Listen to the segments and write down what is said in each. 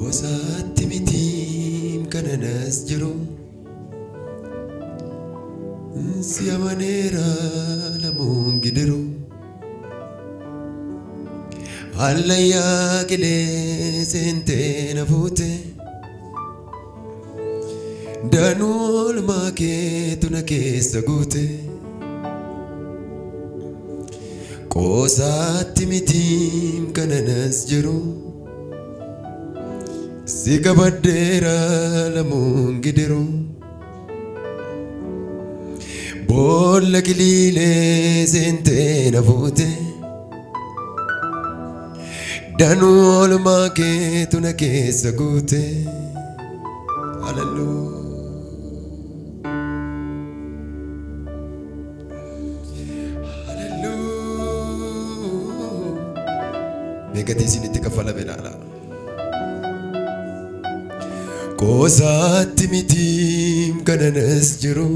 Qosaatti mitiim kananas jiru si amaneera lamuun gidiru Allayyaa qilee seentee na fuute danuu oolmaa keetu na keessa guute Qosaatti mitiim kananas jiru si qabaddeera lamuun gidiru Boolla kiliilee seentee na fuute danuu oolmaa keetu na keessa guute Hallelujah Meeqatii isinitti kaffalame laala Qosaatti mitiim kananas jiru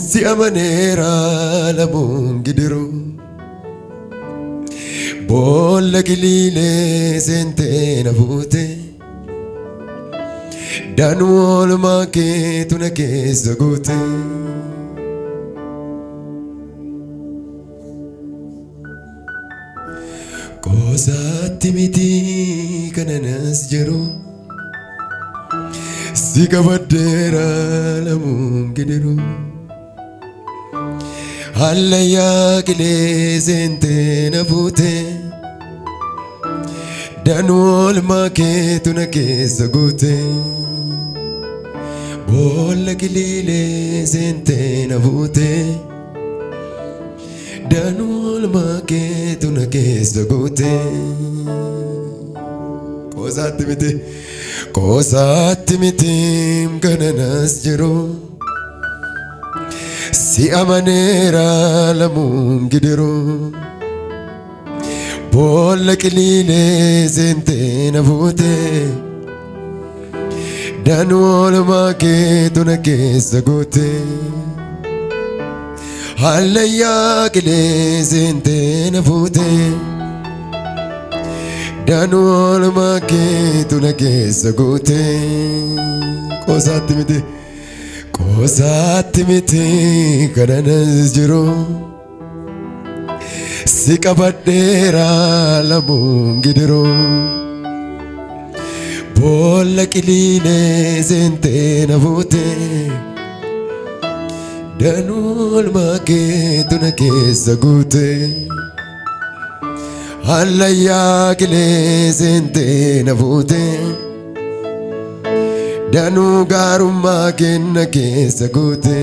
si amaneera lamuun gidiru Boolla kiliilee seentee na fuute danuu oolmaa keetu na keessa guute Qosaatti mitiim kananas jiru si qabaddeera lamuun gidiru Allayyaa qilee seentee na fuute danuu oolmaa keetu na keessa guute Boolla kiliilee seentee na fuute danuu oolmaa keetu na keessa guute Qosaatti mitiim kananas jiru si amaneera lamuun gidiru Boolla kiliilee seentee na fuute danuu oolmaa keetu na keessa guute Allayyaa qilee seentee na fuute danuu oolmaa keetu na keessa guute Qosaatti miti kananas jiru si qabaddeera lamuun gidiru Boolla kiliilee seentee na fuute danuu oolmaa keetu na keessa guute Allayyaa qilee seentee na fuute danuu gaarummaa kenna keessa guute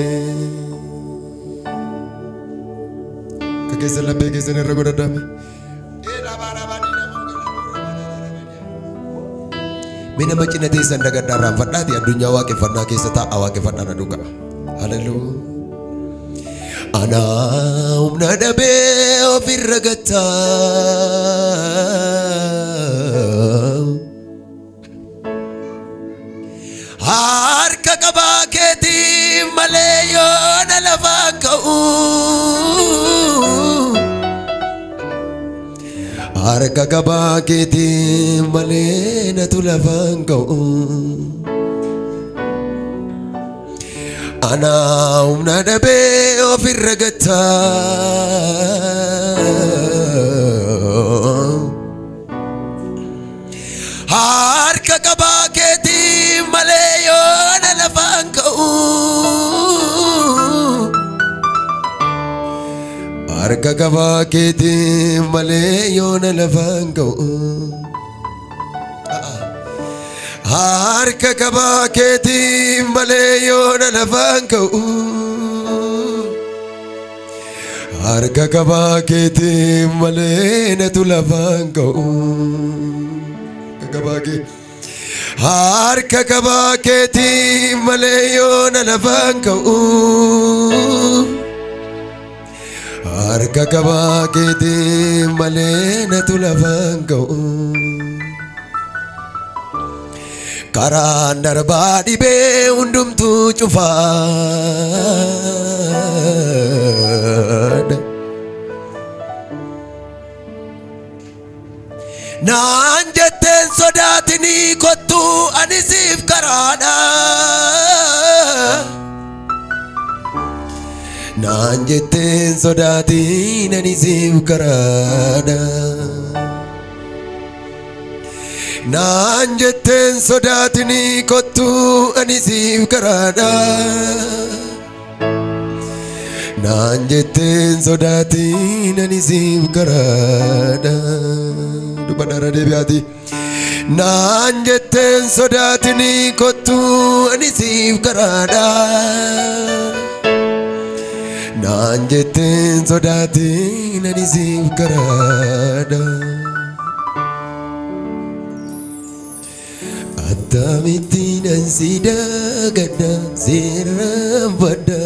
Ka keessa laphee keessan irra godhadhame Mee nama cina teessan dagadhaa irraanfadhaati addunyaa waaqeffannaa keessa taa'aa waaqeffannaa na dhugaa Hallelujah Anaa humna dhabee ofirra gattaa Harka qabaa keetiin malee yoona lafaan ka'u Harka qabaa keetiin malee natu lafaan ka'u Anaa humna dhabee ofirra gattaa Harka qabaa keetiin malee yoona lafaan ka'u Harka qabaa keetiin malee yoona lafaan ka'u Harka qabaa keetiin malee yoona lafaan ka'u Harka qabaa keetiin malee natu lafaan ka'u Harka qabaa keetiin malee yoona lafaan ka'u Harka qabaa keetiin malee natu lafaan ka'u Karaan darbaa dhibee hundumtuu cufaadha Nanjeten sodatini kottu anisif karada. Nanjeten sodatini anisif karada. Nanjeten sodatini kottu anisif karada. Nanjeten sodatini anisif karada. Dubadara debiati. Nanjeten sodatini kottu anisif karada. Nanjeten sodatini anisif karada. Atamitin ansida gada ziram vada.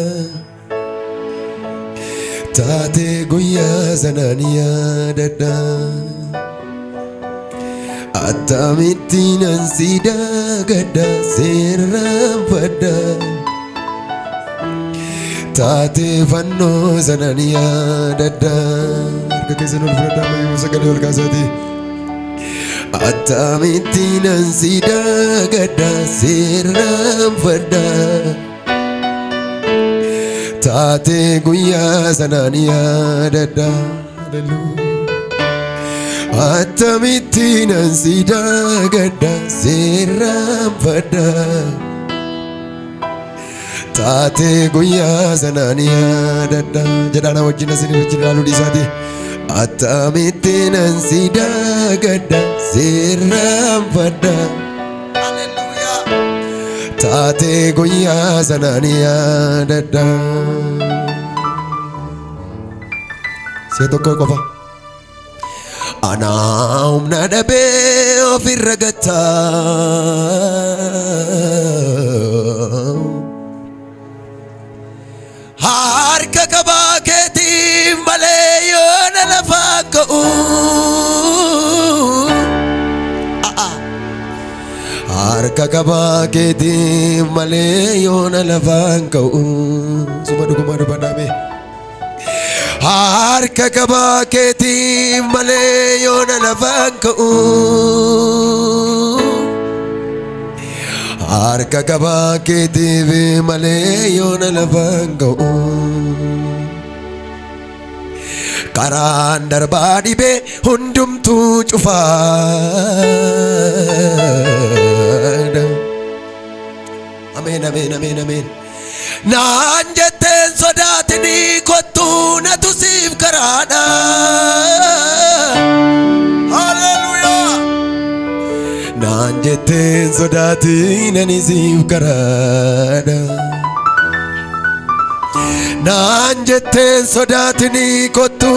Tate goya zanania dada. Atamitin ansida gada ziram vada. Tate vanno zanania dada. Kakizanul frada mayu sakadol kasati. Atamitin ansida gada ziram vada. Tate guya zanania dada. Atamitin ansida gada ziram vada. Tate guya zanania dada. Jadana wajina sini wajina lalu disati. Atamitin ansida gada ziram vada. Hallelujah. Tate guya zanania dada. Saya toko kofa. Ana nadabe ofiragata. Harka kabaketi malayo na lafako. Harka kabaketi malayo na lafako. Sumadukumadu padami. Harka kabaketi malayo na lafako. Harka kabaketi malayo na lafako. Karan darbadi be hundum tu cufada. Amen, amen, amen, amen. Nanjeten sodatini kottu natusif karada. Hallelujah. Nanjeten sodatini nanisif karada. Nanjeten sodatini kottu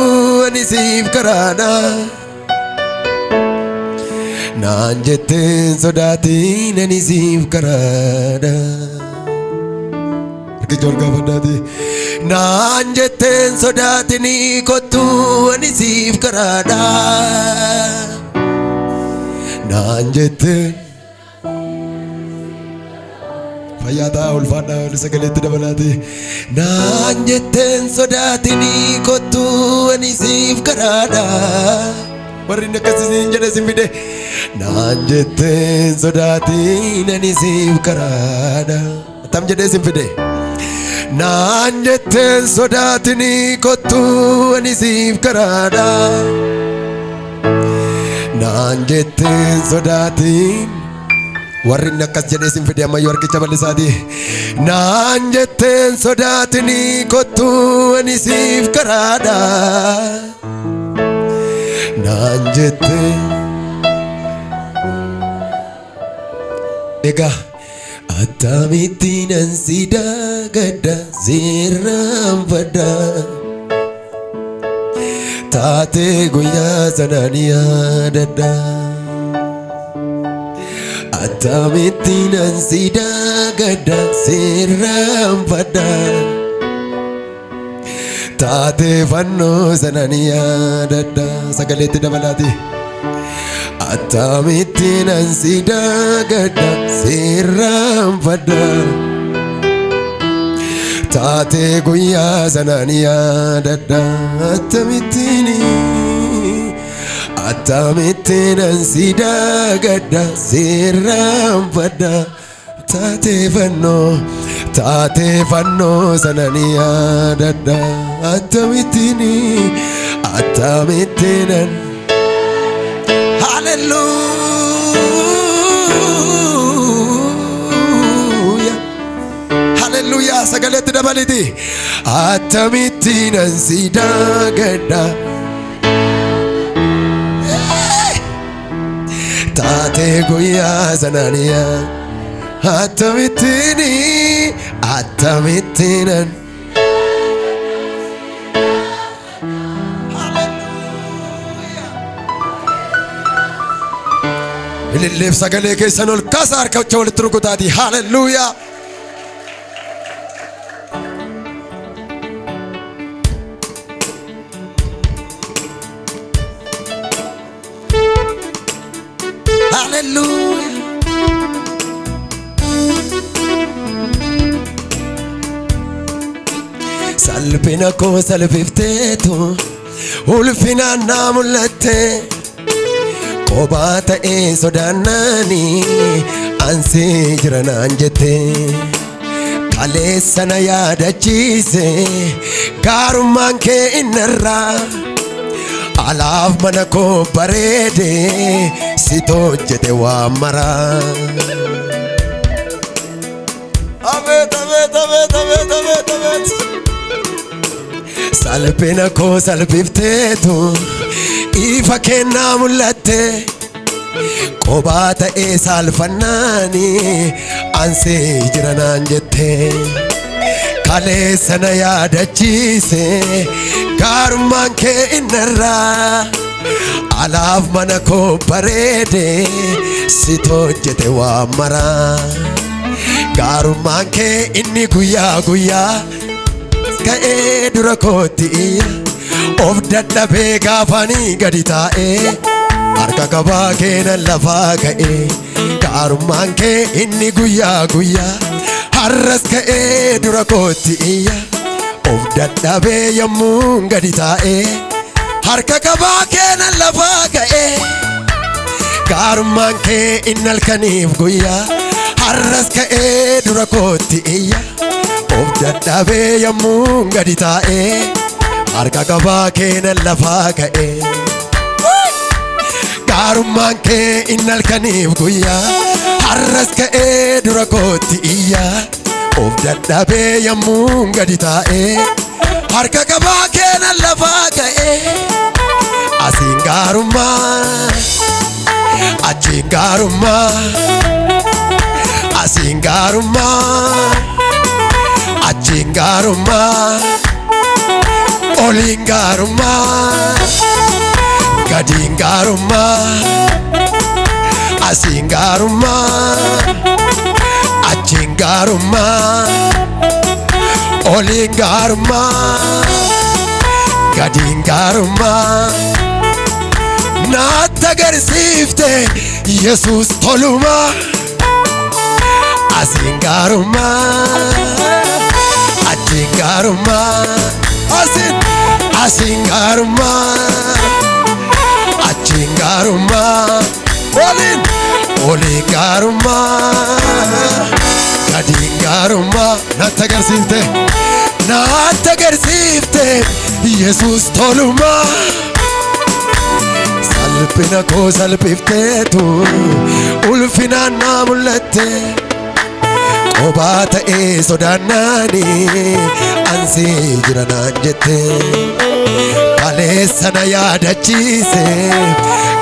anisif karada. Nanjeten sodatini anisif karada. Kijolga badati. Nanjeten sodatini kottu anisif karada. Nanjeten Fayata ulfana sagalet dabalati. Nanjeten sodatini kottu anisif karada. Warinda kasisin jada simide. Nanjeten sodatini anisif karada. Tam jada simide. Nanjeten sodatini kottu anisif karada. Nanjeten sodatin warinna kas jade simfide amayor ke cabal sadi. Nanjeten sodatini kottu anisif karada. Nanjeten ega atamitin ansida gada ziram vada. Tate guya zanania dada. Atamitin ansida gada ziram vada. Tate vanno zanania dada. Sagalet dabalati. Atamitin ansida gada ziram vada. Tate guya zanania dada. Attamitti nan si dagadda sirraan fadda taatee fannoo sana ni yaadadha. Attamitti nan Hallelujah Hallelujah sagaletti dabaliti attamitti nan si dagadda taatee guyyaa sananiya attamitti nan ililleef sagalee keessan ol kaasa harka walitti rukutaati. Hallelujah Hallelujah salphina koo salphifteetu ulfina naa mul'atte kophaa ta'ee sodaannani ansi jira naan jette kaleessa na yaadachiise gaarummaan kee innarraa alaaf mana koo bareede situ hojjete waan maraa. Abeet abeet abeet abeet abeet abeet salphina koo salphifteetu ifa kennaa mul'atte kophaa ta'ee saalfannaani ansi jira naan jette kaleessa na yaadachiise gaarummaan kee innarraa alaaf mana koo bareede situ hojjete waan maraa. Gaarummaan kee inni guyyaa guyyaa ka'ee dura kootti of dadhabee gaafanii gadi taa'ee harka qabaa keenan lafaa ka'ee gaarummaan kee inni guyyaa guyyaa har'as ka'ee dura kootti of dadhabee yommuu gadi taa'ee harka qabaa keenan lafaa ka'ee gaarummaan kee inni halkaniif guyyaa har'as ka'ee dura kootti of dadhabee yommuu gadi taa'ee harka qabaa keenan lafaa ka'ee gaarummaan kee inni halkaniif guyyaa har'as ka'ee dura kootti of dadhabee yommuu gadi taa'ee harka qabaa keenan lafaa ka'ee asiin gaarummaa achiin gaarummaa asiin gaarummaa achiin gaarummaa oliin gaarummaa gadiin gaarummaa asiin gaarummaa achiin gaarummaa oliin gaarummaa gadiin gaarummaa naatti agarsiifte Yesuus tolumaa asiin gaarummaa achiin gaarummaa asiin gaarummaa achiin gaarummaa oliin gaarummaa gadiin gaarummaa naatti agarsiifte Yesuus tolumaa salphina koo salphifteetu ulfinaan naa mul'atte kophaa ta'ee sodaannaani ansi jira naan jette kaleessa na yaadachiise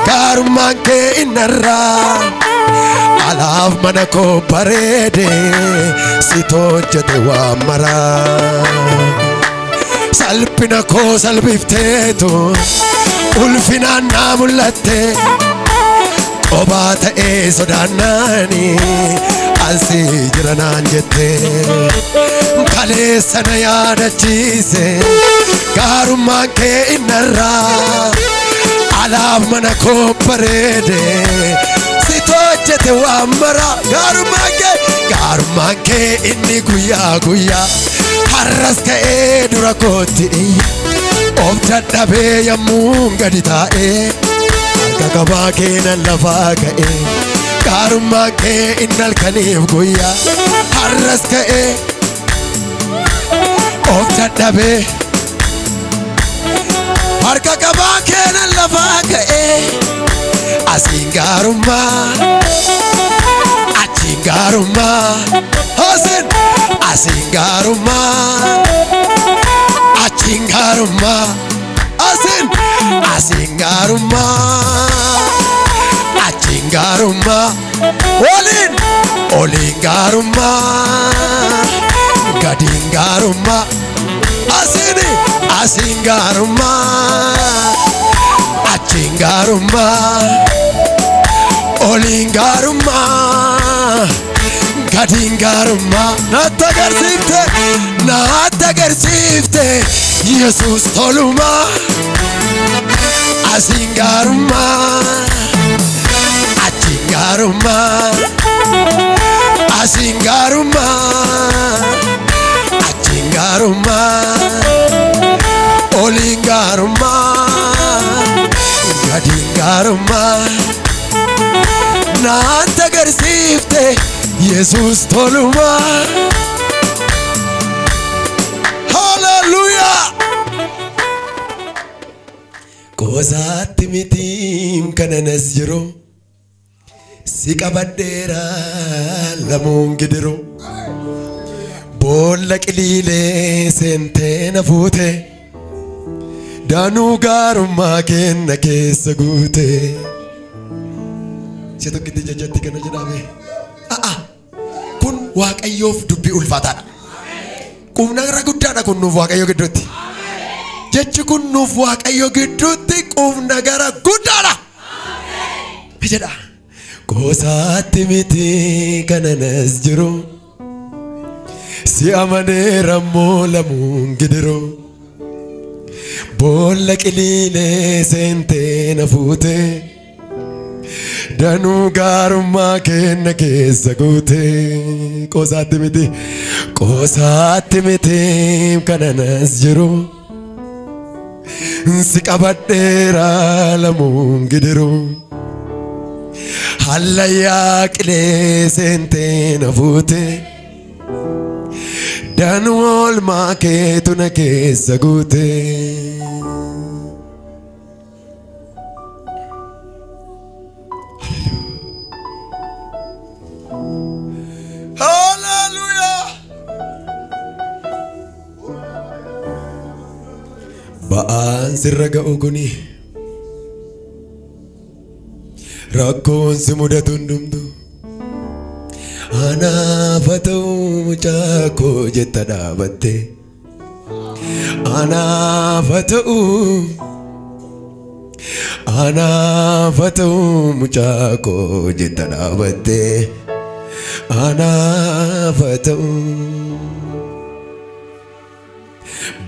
gaarummaan kee innarraa alaaf mana koo bareede situ hojjete waan maraa salphina koo salphifteetu ulfinaan naa mul'atte kophaa ta'ee sodaannaani ansi jira naan jette kaleessa na yaadachiise gaarummaan kee innarraa alaaf mana koo bareede situ hojjete waan maraa gaarummaan kee inni guyyaa guyyaa har'as ka'ee dura kootti of dadhabee yommuu gadi taa'ee harka qabaa keenan lafaa ka'e gaarummaan kee inni halkaniif guyyaa har'as ka'e of dadhabee harka qabaa keenan lafaa ka'e asiin gaarummaa achiin gaarummaa asiin gaarummaa achiin gaarummaa asiin gaarummaa achiin gaarummaa oliin gaarummaa gadiin gaarummaa asiin gaarummaa achiin gaarummaa oliin gaarummaa gadiin gaarummaa naatti agarsiifte Yesuus tolumaa asiin gaarummaa achiin gaarummaa asiin gaarummaa achiin gaarummaa oliin gaarummaa gadiin gaarummaa naatti agarsiifte Yesuus tolumaa. Hallelujah. Qoosaatti mitiim kananas jiru si qabadheera lamuun gidiru boolla qiliilee seentee na fuute danuu gaarummaa kenna keessa guute. Si tokkitti jajjatti kana jedhame kun waaqayyoof dubbii ulfaataadha. Qubna gara guddaadha kun nuuf waaqayyo gidduutti. Jechi kun nuuf waaqayyo gidduutti qubna gara guddaadha. Jedha qoosaatti miti kananas jiru si amaneera immoo lamuun gidiru boolla qiliilee seentee na fuute danuu gaarummaa kenna keessa guute. Qoosaatti miti kananas jiru si qabadheera lamuun gidiru hallayyaa qilee seentee na fuute danuu oolmaa keetu na keessa guute. Ba'aan sirra ga'u kuni rakkoon si mudatu hundumtu anaaf haa ta'u mucaa koo jetta dhaabatte anaaf haa ta'u mucaa koo jetta dhaabatte anaaf haa ta'u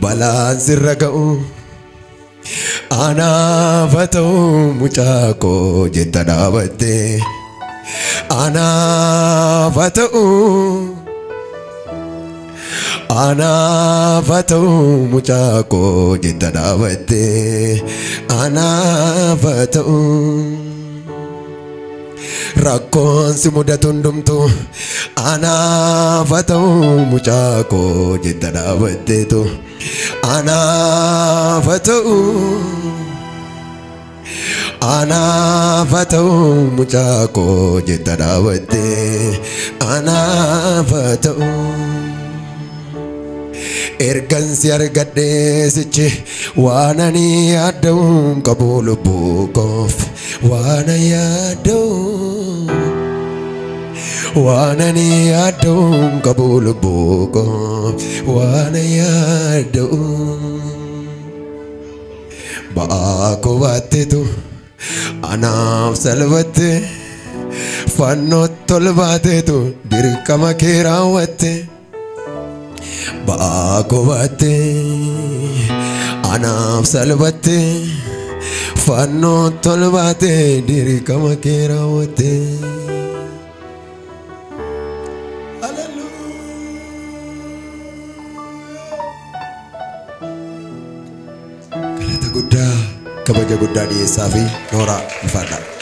balaan sirra ga'u anaaf haa ta'u mucaa koo jetta dhaabatte anaaf haa ta'u mucaa koo jetta dhaabatte anaaf haa ta'u rakkoon si mudatu hundumtu anaaf haa ta'u mucaa koo jetta dhaabatteetu anaaf haa ta'u mucaa koo jetta dhaabatte anaaf haa ta'u. Ergansi argadhee sichi waan ani yaada'u qabu lubbuu koof waan ani yaada'u qabu lubbuu koof waan ani yaada'u. Ba'aa koo baatteetu anaaf salphatte fannootti ol baateetu dirqama kee raawwatte. Ba'aa koo baatte anaaf salphatte fannootti ol baate dirqama kee raawwatte. kabaja guddaa dhiyeessaa fi nooraa ulfaadhaa.